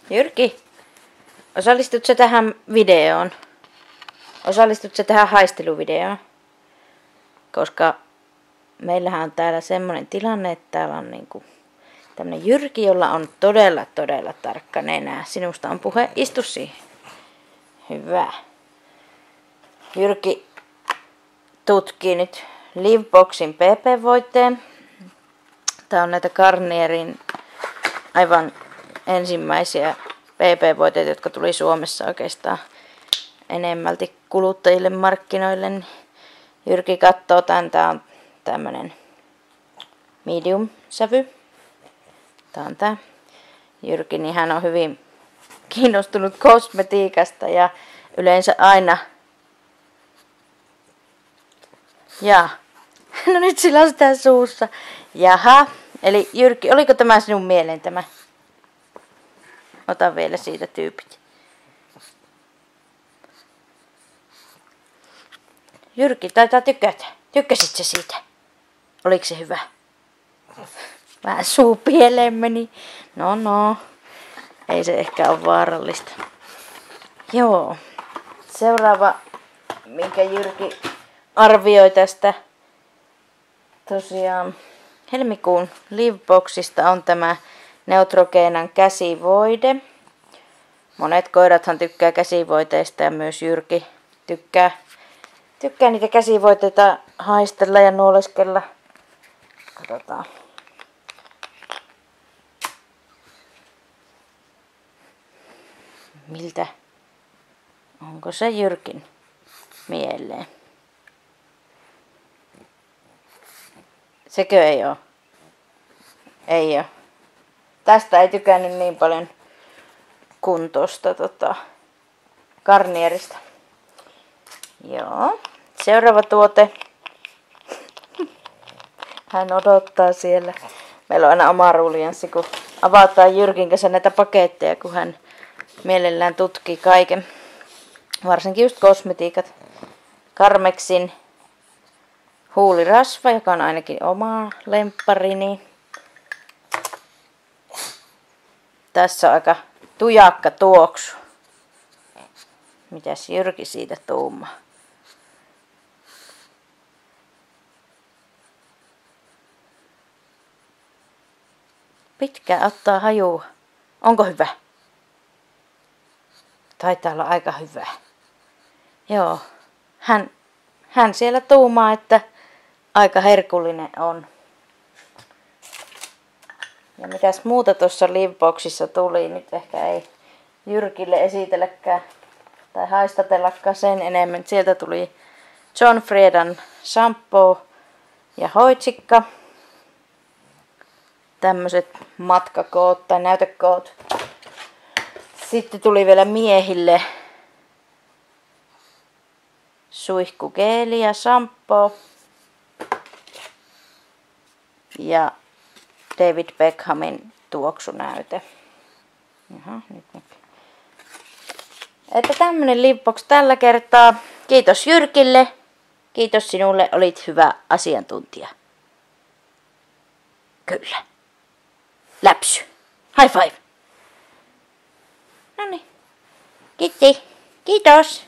Jyrki, osallistutko tähän videoon? Osallistutko tähän haisteluvideoon? Koska meillähän on täällä semmonen tilanne, että täällä on niinku tämmönen Jyrki, jolla on todella tarkka nenä. Sinusta on puhe, istu siihen. Hyvä. Jyrki tutkii nyt Liveboxin PP-voiteen. Tää on näitä Garnierin aivan ensimmäisiä PP-voiteita, jotka tuli Suomessa oikeastaan enemmälti kuluttajille markkinoille. Jyrki katsoo tän, tää on tämmönen medium-sävy. Tää on tää. Jyrki, niin hän on hyvin kiinnostunut kosmetiikasta ja yleensä aina. Ja, no nyt sillä on sitä suussa. Jaha, eli Jyrki, oliko tämä sinun mieleen tämä? Ota vielä siitä tyypit. Jyrki, taitaa tykätä. Tykkäsitkö siitä? Oliko se hyvä? Vähän suu pieleen meni. No. Ei se ehkä ole vaarallista. Joo. Seuraava, minkä Jyrki arvioi tästä tosiaan helmikuun Liveboxista on tämä Neutrogenan käsivoide. Monet koirathan tykkää käsivoiteista ja myös Jyrki tykkää niitä käsivoiteita haistella ja nuoleskella. Katsotaan. Miltä? Onko se Jyrkin mieleen? Sekö ei oo? Ei oo. Tästä ei tykännyt niin paljon kuin tosta Garnierista. Joo. Seuraava tuote. Hän odottaa siellä. Meillä on aina oma ruljanssi, kun avataan Jyrkin kanssa näitä paketteja, kun hän mielellään tutkii kaiken. Varsinkin just kosmetiikat. Carmexin huulirasva, joka on ainakin oma lempparini. Tässä on aika tujakka tuoksu. Mitäs Jyrki siitä tuumaa? Pitkään ottaa hajua. Onko hyvä? Taitaa olla aika hyvä. Joo. Hän siellä tuumaa, että aika herkullinen on. Ja mitäs muuta tuossa Liveboxissa tuli, nyt ehkä ei Jyrkille esitelläkään tai haistatellakaan sen enemmän. Sieltä tuli John Friedan shampoo ja hoitsikka. Tämmöiset matkakoot tai näytekoot. Sitten tuli vielä miehille suihkugeeli ja shampoo. Ja David Beckhamin tuoksunäyte. Jaha, nyt. Että tämmönen Livebox tällä kertaa. Kiitos Jyrkille. Kiitos sinulle, olit hyvä asiantuntija. Kyllä. Läpsy. High five. Noniin. Kiitos.